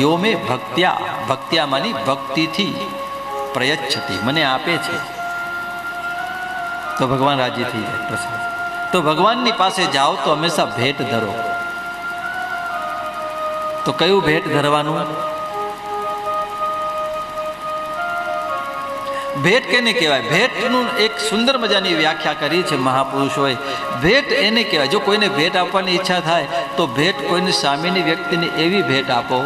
યો મે ભક્ત્યા. ભક્ત્યા માની ભક્તિથી પ્રયચ્છતિ, મને આપે છે તો ભગવાન રાજી થઈ જાય, પ્રસન્ન. તો ભગવાનની પાસે જાઓ તો હંમેશા ભેટ ધરો. તો કયું ભેટ ધરવાનું? ભેટ કેને કહેવાય? ભેટનું એક સુંદર મજાની વ્યાખ્યા કરી છે મહાપુરુષોએ. ભેટ એને કહેવાય, જો કોઈને ભેટ આપવાની ઈચ્છા થાય તો ભેટ કોઈની સામેની વ્યક્તિને એવી ભેટ આપો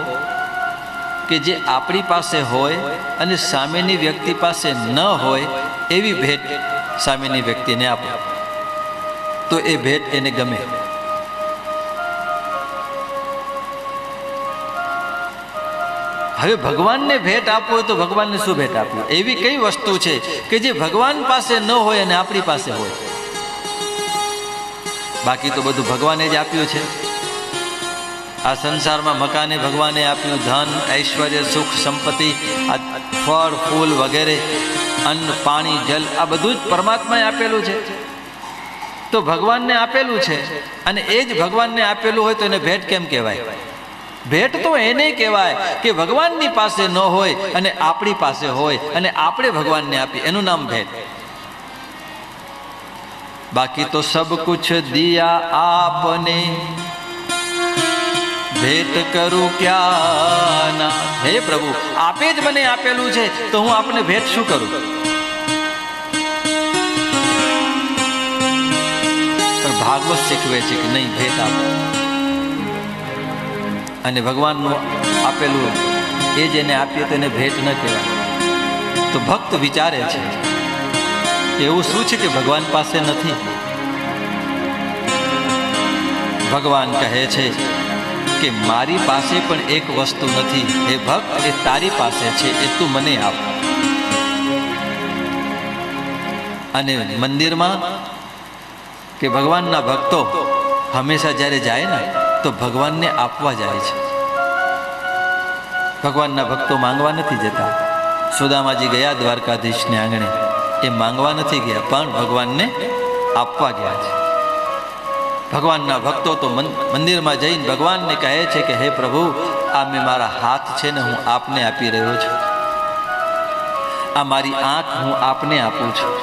કે જે આપણી પાસે હોય અને સામેની વ્યક્તિ પાસે ન હોય એવી ભેટ સામેની વ્યક્તિને આપો તો એ ભેટ એને ગમે. હવે ભગવાનને ભેટ આપવો હોય તો ભગવાનને શું ભેટ આપવું? એવી કઈ વસ્તુ છે કે જે ભગવાન પાસે ન હોય અને આપણી પાસે હોય? બાકી તો બધું ભગવાને જ આપ્યું છે. આ સંસારમાં મકાને ભગવાને આપ્યું, ધન, ઐશ્વર્ય, સુખ, સંપત્તિ, આ ફળ, ફૂલ વગેરે, અન્ન, પાણી, જલ, આ બધું જ પરમાત્માએ આપેલું છે. તો ભગવાનને આપેલું છે અને એ જ ભગવાનને આપેલું હોય તો એને ભેટ કેમ કહેવાય? ભેટ તો એને કહેવાય કે ભગવાનની પાસે ન હોય અને આપણી પાસે હોય અને આપણે ભગવાનને આપીએ, એનું નામ ભેટ. બાકી તો સબ કુછ દિયા આપને, ભેટ કરું ક્યા ના. હે પ્રભુ, આપે જ મને આપેલું છે તો હું આપને ભેટ શું કરું? પણ ભાગવત શીખવે છે કે નહીં, ભેટ આપો. અને ભગવાનનું આપેલું એ જ એને આપીએ તો એને ભેટ ન કહેવાય. તો ભક્ત વિચારે છે કે એવું શું છે કે ભગવાન પાસે નથી? ભગવાન કહે છે કે મારી પાસે પણ એક વસ્તુ નથી. હે ભક્ત, એ તારી પાસે છે, એ તું મને આપ. અને મંદિરમાં કે ભગવાનના ભક્તો હંમેશા જ્યારે જાય ને તો ભગવાનને આપવા જાય છે. ભગવાનના ભક્તો માંગવા નથી જતા. સુદામાજી ગયા દ્વારકાધીશને આંગણે, એ માંગવા નથી ગયા પણ ભગવાનને આપવા ગયા છે. ભગવાનના ભક્તો તો મંદિરમાં જઈને ભગવાનને કહે છે કે હે પ્રભુ, આ મેં મારા હાથ છે ને હું આપને આપી રહ્યો છું, આ મારી આંખ હું આપને આપું છું,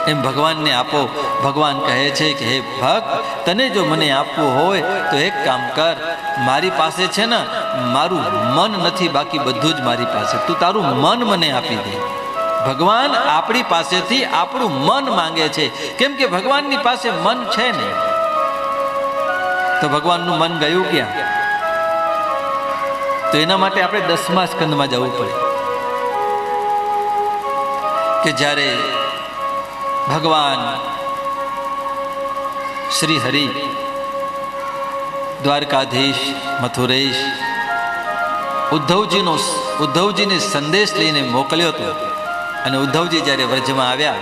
એમ ભગવાનને આપો. ભગવાન કહે છે કે હે ભક્ત, તને જો મને આપવું હોય તો એક કામ કર, મારી પાસે છે ને મારું મન નથી, બાકી બધું જ મારી પાસે, તું તારું મન મને આપી દે. ભગવાન આપણી પાસેથી આપણું મન માંગે છે, કેમ કે ભગવાનની પાસે મન છે ને. તો ભગવાનનું મન ગયું ક્યાં? તો એના માટે આપણે 10મા સ્કંદમાં જવું પડે કે જ્યારે ભગવાન શ્રી હરિ દ્વારકાધીશ મથુરેશ ઉદ્ધવજીને સંદેશ લઈને મોકલ્યો હતો. અને ઉદ્ધવજી જ્યારે વ્રજમાં આવ્યા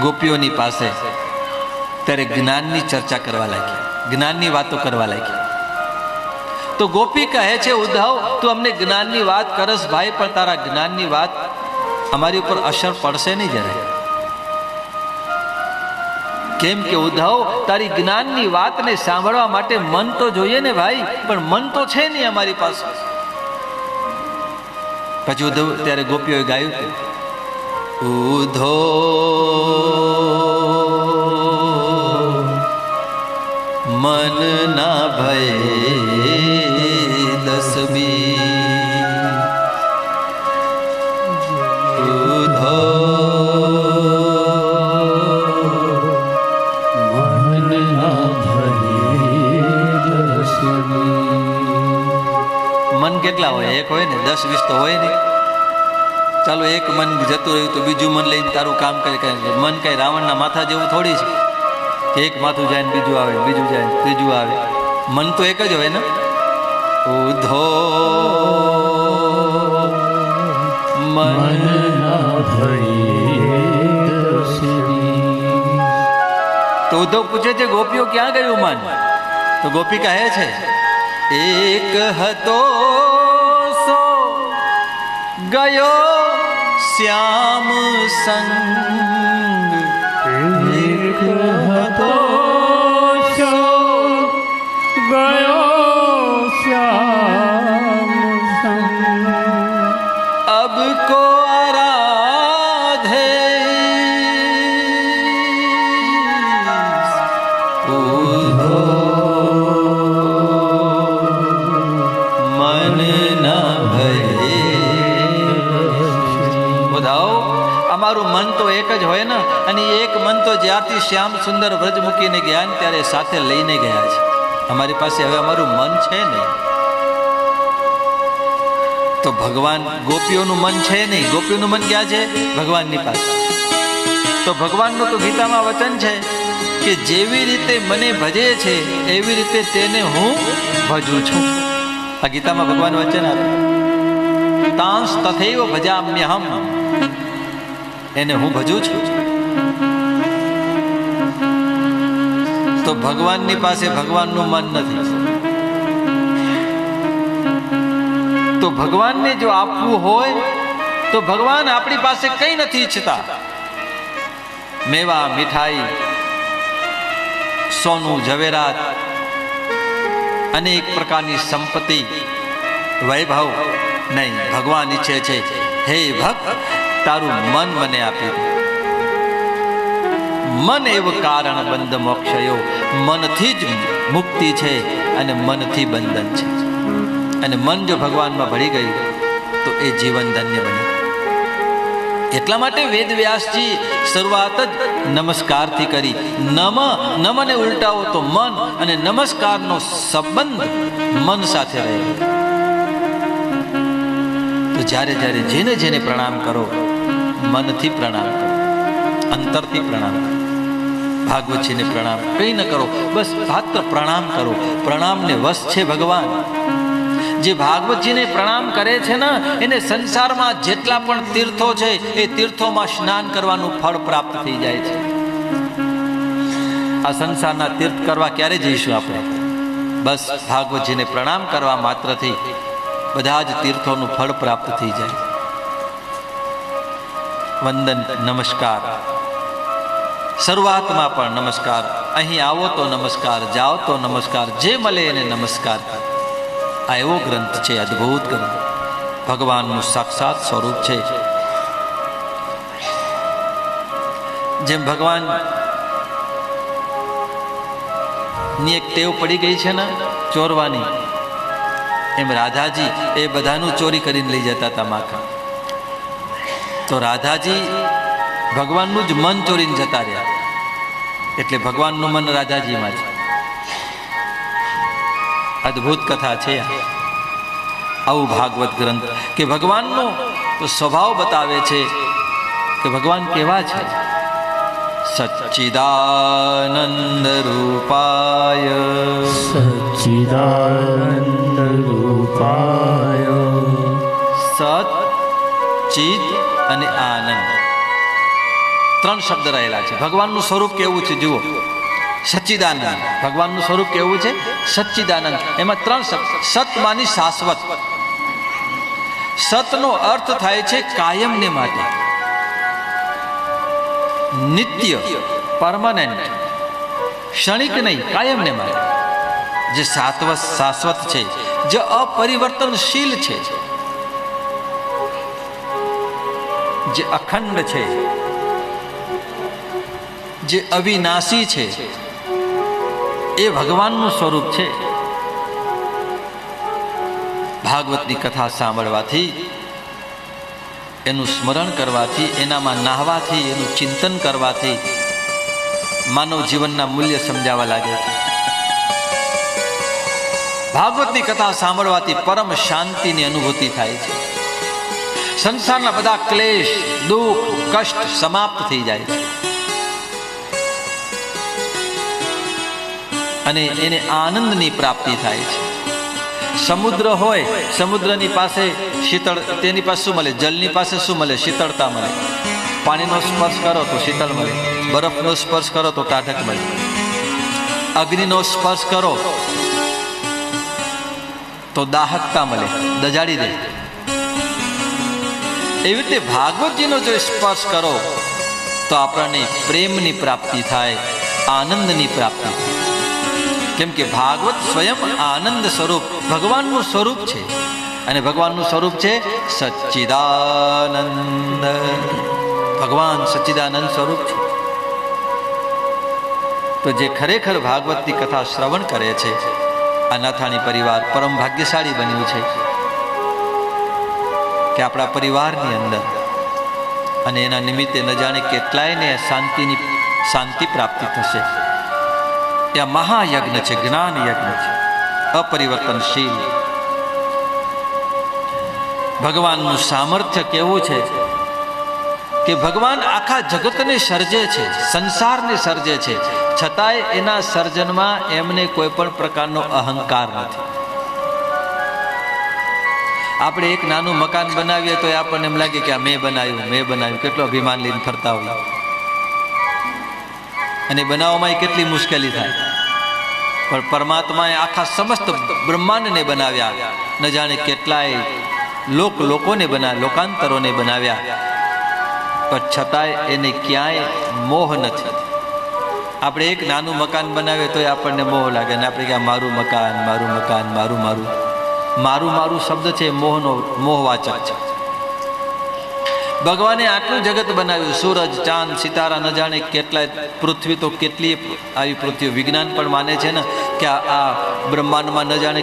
ગોપીઓની પાસે ત્યારે જ્ઞાનની ચર્ચા કરવા લાગી, જ્ઞાનની વાતો કરવા લાગી. તો ગોપી કહે છે, ઉદ્ધવ તું અમને જ્ઞાનની વાત કરસ ભાઈ, પણ તારા જ્ઞાનની વાત અમારી ઉપર અસર પડશે નહીં જરાય. કેમ કે ઉદ્ધવ તારી જ્ઞાનની વાતને સાંભળવા માટે મન તો જોઈએ ને ભાઈ, પણ મન તો છે નહીં અમારી પાસે. પછી ઉદ્ધવ ત્યારે ગોપીઓએ ગાયું હતું, ઉધો મન ના ભય દસબી, ઉધો મન ના ભય દસબી. મન કેટલા હોય? એક હોય ને? 10-20 તો હોય નહીં. ચાલો એક મન જતું રહ્યું તો બીજું મન લઈને તારું કામ કરે. મન કઈ રાવણના માથા જેવું થોડી છે કે એક માથું જાય ને બીજું આવે, બીજું જાય ને ત્રીજું આવે. મન તો એક જ હોય ને. ઉધો મન ના ભય દસબી. તો ઉદ્ધવ પૂછે છે, ગોપીઓ ક્યાં ગયું મન? તો ગોપી કહે છે, એક હતો સો ગયો શ્યામ સંગ, એક હતો સો ગયો શ્યામ સંગ, अब को आराधे उधो मन न भये. ઉદ્ધવ અમારું મન તો એક જ હોય ને, અને એક મન તો જ્યારથી શ્યામ સુંદર વ્રજ મૂકીને ગયા ને ત્યારે સાથે લઈને ગયા છે. અમારી પાસે હવે અમારું મન છે નહીં. તો ભગવાન ગોપીઓનું મન છે નહીં. ગોપીઓનું મન ક્યાં છે? ભગવાનની પાસે. તો ભગવાનનું તો ગીતામાં વચન છે કે જેવી રીતે મને ભજે છે એવી રીતે તેને હું ભજું છું. આ ગીતામાં ભગવાન વચન આપ્યું, તાંસ તથૈવ ભજામ્યહમ, એને હું ભજું છું. તો ભગવાનની પાસે ભગવાનનું મન નથી. તો ભગવાનને જો આપવું હોય તો ભગવાન આપણી પાસે કંઈ નથી ઈચ્છતા. મેવા, મીઠાઈ, સોનું, ઝવેરાત, અનેક પ્રકારની સંપત્તિ, વૈભવ નહીં. ભગવાન ઈચ્છે છે, હે ભક્ત તારું મન મને આપી દે. મન એવું કારણ બંધ મોક્ષયો, મનથી જ મુક્તિ છે અને મનથી બંધન છે. અને મન જો ભગવાનમાં ભળી ગયું તો એ જીવન ધન્ય બને. એટલા માટે વેદ વ્યાસજી શરૂઆત જ નમસ્કારથી કરી. નમને ઉલટાવો તો મન, અને નમસ્કારનો સંબંધ મન સાથે રહે. તો જ્યારે જ્યારે જેને જેને પ્રણામ કરો, મનથી પ્રણામ કરો, અંતરથી પ્રણામ કરો. ભાગવતજીને પ્રણામ કંઈ ન કરો, બસ માત્ર પ્રણામ કરો. પ્રણામને વશ છે ભગવાન. જે ભાગવતજીને પ્રણામ કરે છે ને એને સંસારમાં જેટલા પણ તીર્થો છે એ તીર્થોમાં સ્નાન કરવાનું ફળ પ્રાપ્ત થઈ જાય છે. આ સંસારના તીર્થ કરવા ક્યારે જઈશું આપણે? બસ ભાગવતજીને પ્રણામ કરવા માત્રથી બધા જ તીર્થોનું ફળ પ્રાપ્ત થઈ જાય. વંદન, નમસ્કાર. શરૂઆતમાં પણ નમસ્કાર. અહીં આવો તો નમસ્કાર, જાઓ તો નમસ્કાર, જે મળે એને નમસ્કાર. આ એવો ગ્રંથ છે, અદ્ભુત ગ્રંથ, ભગવાનનું સાક્ષાત સ્વરૂપ છે. જેમ ભગવાન ની એક ટેવ પડી ગઈ છે ને ચોરવાની, એમ રાધાજી એ બધાનું ચોરી કરીને લઈ જતા હતા માખણ. તો રાધાજી ભગવાનનું જ મન ચોરીને જતા રહ્યા, એટલે ભગવાનનું મન રાધાજીમાં છે. અદ્ભુત કથા છે આવું ભાગવત ગ્રંથ, કે ભગવાનનો તો સ્વભાવ બતાવે છે કે ભગવાન કેવા છે. સચ્ચિદાનંદ રૂપાય, સચ્ચિદાનંદ રૂપાય, સત, ચિદ અને આનંદ, ત્રણ શબ્દ રહેલા છે. ભગવાનનું સ્વરૂપ કેવું છે જુઓ. સચ્ચિદાનંદ, ભગવાનનું સ્વરૂપ કેવું છે? સચ્ચિદાનંદ. એમાં 3 શબ્દ. સત માની શાશ્વત. સતનો અર્થ થાય છે કાયમને માટે, નિત્ય, પરમાનન્ટ, ક્ષણિક નહીં, કાયમને માટે. જે શાશ્વત છે, જે અપરિવર્તનશીલ છે, જે અખંડ છે, જે અવિનાશી છે, એ ભગવાનનું સ્વરૂપ છે. ભાગવતની કથા સાંભળવાથી, એનું સ્મરણ કરવાથી, એનામાં નાહવાથી, એનું ચિંતન કરવાથી માનવ જીવનના મૂલ્ય સમજાવવા લાગે છે. ભાગવતની કથા સાંભળવાથી પરમ શાંતિની અનુભૂતિ થાય છે. સંસારના બધા ક્લેશ, દુઃખ, કષ્ટ સમાપ્ત થઈ જાય છે અને એને આનંદની પ્રાપ્તિ થાય છે. સમુદ્ર હોય, સમુદ્રની પાસે શીતળ, તેની પાસે શું મળે? જલની પાસે શું મળે? શીતળતા મળે. પાણીનો સ્પર્શ કરો તો શીતળ મળે, બરફનો સ્પર્શ કરો તો ટાઢક મળે, અગ્નિનો સ્પર્શ કરો તો દાહકતા મળે, દજાડી દે. એવી રીતે ભાગવતજીનો જો સ્પર્શ કરો તો આપણને પ્રેમની પ્રાપ્તિ થાય, આનંદની પ્રાપ્તિ થાય. કેમ કે ભાગવત સ્વયં આનંદ સ્વરૂપ, ભગવાનનું સ્વરૂપ છે. અને ભગવાનનું સ્વરૂપ છે સચ્ચિદાનંદ. ભગવાન સચ્ચિદાનંદ સ્વરૂપ છે. તો જે ખરેખર ભાગવતની કથા શ્રવણ કરે છે, આ નાથાણી પરિવાર પરમ ભાગ્યશાળી બન્યું છે કે આપણા પરિવારની અંદર, અને એના નિમિત્તે ન જાણે કેટલાયને શાંતિ પ્રાપ્તિ થશે. એ મહાયજ્ઞ છે, જ્ઞાન યજ્ઞ છે, અપરિવર્તનશીલ. ભગવાનનું સામર્થ્ય કેવું છે કે ભગવાન આખા જગતને સર્જે છે, સંસારને સર્જે છે, છતાંય એના સર્જનમાં એમને કોઈ પણ પ્રકારનો અહંકાર નથી. આપણે એક નાનું મકાન બનાવીએ તો આપણને એમ લાગે કે આ મેં બનાવ્યું, કેટલો અભિમાન લઈને ફરતા હોય. અને બનાવવામાં કેટલી મુશ્કેલી થાય. પણ પરમાત્માએ આખા સમસ્ત બ્રહ્માંડને બનાવ્યા, ન જાણે કેટલાય લોકોને બનાવ્યા, લોકાંતરોને બનાવ્યા, પણ છતાંય એને ક્યાંય મોહ નથી. આપણે એક નાનું મકાન બનાવીએ તો આપણને મોહ લાગે, અને આપણે ક્યાં મારું મકાન, મારું શબ્દ છે મોહવાચક છે. ભગવાને આટલું જગત બનાવ્યું, સૂરજ, ચાંદ, સિતારા, ન જાણે કેટલાય પૃથ્વી, તો કેટલી આવી પૃથ્વીઓ. વિજ્ઞાન પણ માને છે ને કે આ બ્રહ્માંડમાં ન જાણે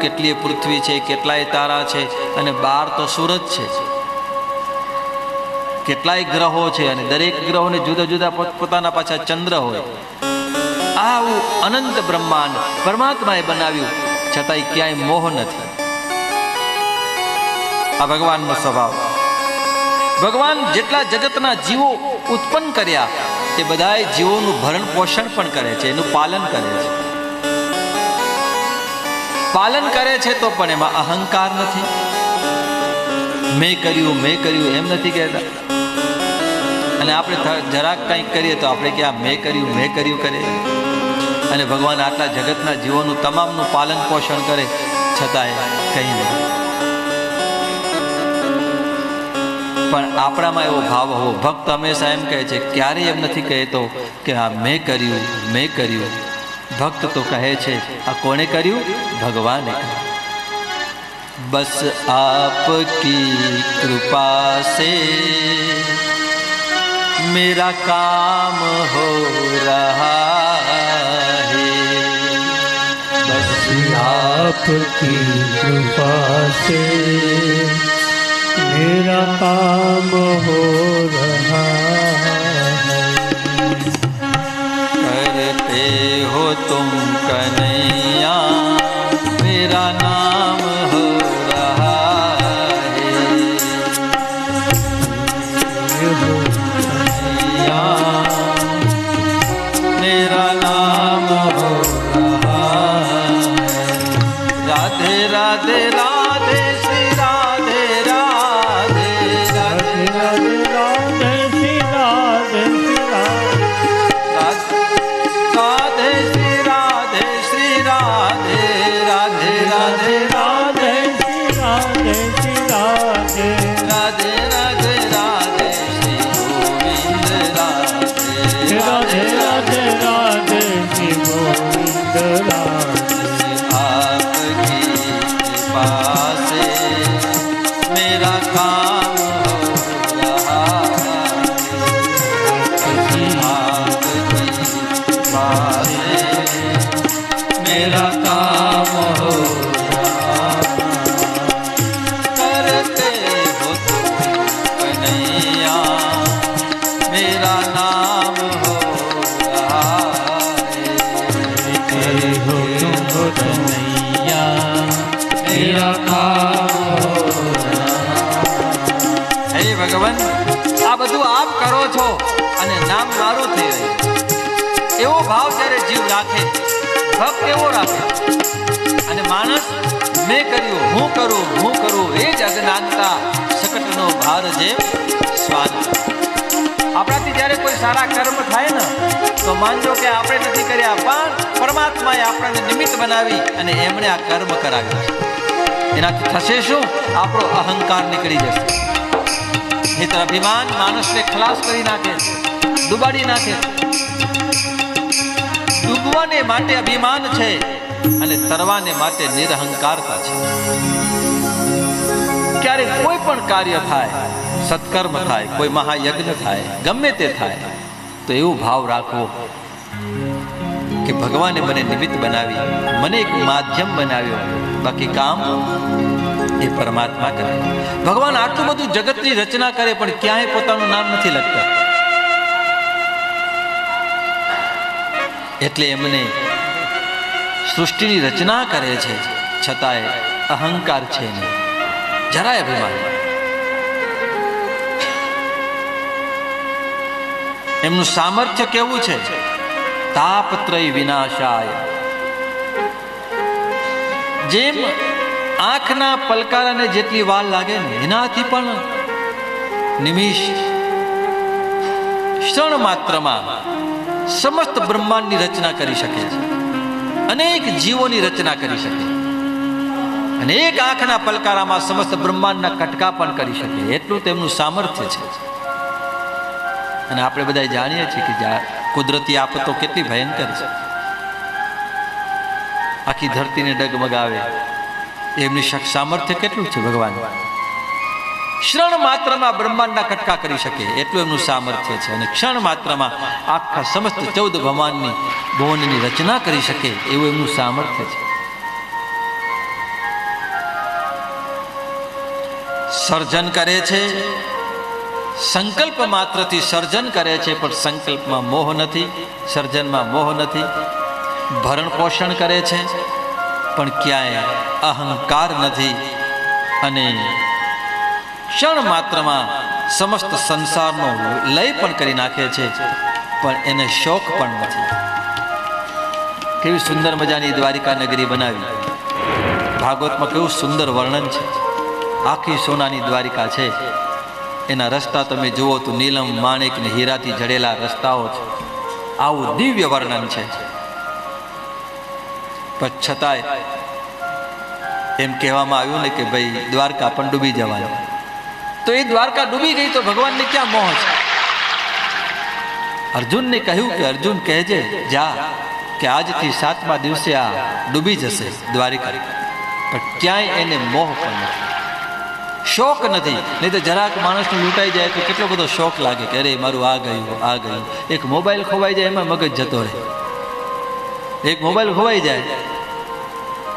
કેટલીય પૃથ્વી છે, કેટલાય તારા છે, અને 12 તો સૂરજ છે, કેટલાય ગ્રહો છે, અને દરેક ગ્રહોને જુદા જુદા પોતાના પાછા ચંદ્ર હોય. આવું અનંત બ્રહ્માંડ પરમાત્માએ બનાવ્યું, છતાંય ક્યાંય મોહ નથી. આ ભગવાનનો સ્વભાવ. ભગવાન જેટલા જગતના જીવો ઉત્પન્ન કર્યા, એ બધા જીવોનું ભરણ પોષણ પણ કરે છે, એનું પાલન કરે છે. પાલન કરે છે તો પણ એમાં અહંકાર નથી. મેં કર્યું એમ નથી કહેતા. અને આપણે જરાક કંઈક કરીએ તો આપણે કે આ મેં કર્યું કરે. અને ભગવાન આટલા જગતના જીવોનું તમામનું પાલન પોષણ કરે, છતાંય કંઈ નહીં. પણ આપણામાં એવો ભાવ હોવો. ભક્ત હંમેશા એમ કહે છે, ક્યારેય એમ નથી કહેતો કે આ મેં કર્યું. ભક્ત તો કહે છે આ કોણે કર્યું? ભગવાને કર્યું. બસ આપકી કૃપા સે मेरा काम हो रहा है, बस आपकी कृपा से मेरा काम हो रहा है. करते हो तुम कन्हैया, मेरा नाम हो रहा है. मेरा नाम हो रहा है. राधे राधे राधे श्री राधे राधे, राधे राधे राधे श्री राधे श्री राधे, જીવ રાખે, ભક્ત એવો રાખે. અને માણસ મેં કર્યું, હું કરું એ જ અજ્ઞાનતા શકટનો ભાર જેમ સ્વાદ. આપણાથી જ્યારે કોઈ સારા કર્મ થાય ને તો માનજો કે આપણે નથી કર્યા, પણ પરમાત્માએ આપણને નિમિત્ત બનાવી અને એમણે આ કર્મ કરાવ્યું. એનાથી થશે શું? આપણો અહંકાર નીકળી જશે. નહીંતર અભિમાન માણસને ખલાસ કરી નાખે, ડૂબાડી નાખે. ડૂબવાને માટે અભિમાન છે અને તરવાને માટે નિરહંકારતા છે. ક્યારે કોઈ પણ કાર્ય થાય, સત્કર્મ થાય, કોઈ મહાયજ્ઞ થાય, ગમે તે થાય, તો એવું ભાવ રાખવો કે ભગવાને મને નિમિત્ત બનાવી, મને એક માધ્યમ બનાવ્યો, બાકી કામ એ પરમાત્મા કરે. ભગવાન આટલું બધું જગતની રચના કરે પણ ક્યાંય પોતાનું નામ નથી લખતા. એટલે એમને સૃષ્ટિની રચના કરે છે છતાંય અહંકાર છે નહીં, જરાય અભિમાન. એમનું સામર્થ્ય કેવું છે? તાપત્રય વિનાશાય. જેમ આંખના પલકારાને જેટલી વાર લાગે ને એનાથી પણ નિમિષ ક્ષણ માત્રમાં સમસ્ત બ્રહ્માંડની રચના કરી શકે છે, અનેક જીવોની રચના કરી શકે, અને એક આંખના પલકારામાં સમસ્ત બ્રહ્માંડના કટકા પણ કરી શકે. એટલું તેમનું સામર્થ્ય છે. અને આપણે બધા જાણીએ છીએ કે કુદરતી આફતો કેટલી ભયંકર છે. આખી ધરતીને ડગમગાવે એમની સામર્થ્ય કેટલું છે ભગવાન. ક્ષણ માત્રમાં બ્રહ્માંડના કટકા કરી શકે એટલું એમનું સામર્થ્ય છે. અને ક્ષણ માત્રમાં આખા સમસ્ત 14 ભુવનની રચના કરી શકે એવું એમનું સામર્થ્ય છે. સર્જન કરે છે, સંકલ્પ માત્રથી સર્જન કરે છે, પણ સંકલ્પમાં મોહ નથી, સર્જનમાં મોહ નથી. ભરણ પોષણ કરે છે પણ ક્યાંય અહંકાર નથી. અને ક્ષણ માત્રમાં સમસ્ત સંસારનો લય પણ કરી નાખે છે, પણ એને શોક પણ નથી. કેવી સુંદર મજાની દ્વારિકા નગરી બનાવી. ભાગવતમાં કેવું સુંદર વર્ણન છે. આખી સોનાની દ્વારિકા છે. એના રસ્તા તમે જુઓ તો નીલમ, માણેક ને હીરાથી જડેલા રસ્તાઓ છે. આવું દિવ્ય વર્ણન છે. પણ છતાંય એમ કહેવામાં આવ્યું ને કે ભાઈ દ્વારકા પણ ડૂબી જવાની. તો એ દ્વારકા ડૂબી ગઈ તો ભગવાનને ક્યાં મોહ છે? અર્જુનને કહ્યું કે અર્જુન કહેજે જા કે આજથી 7મા દિવસે આ ડૂબી જશે દ્વારિકા. પણ ક્યાંય એને મોહ પણ નથી, શોક નથી. નહીં તો જરાક માણસને લૂંટાઈ જાય તો કેટલો બધો શોક લાગે કે અરે મારું આ ગયું. એક મોબાઈલ ખોવાઈ જાય એમાં મગજ જતો રહે. એક મોબાઈલ ખોવાઈ જાય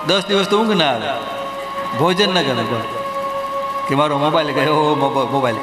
10 દિવસ તો ઊંઘ ના આવે, ભોજન ન ગમે કે મારો મોબાઈલ ગયો, મોબાઈલ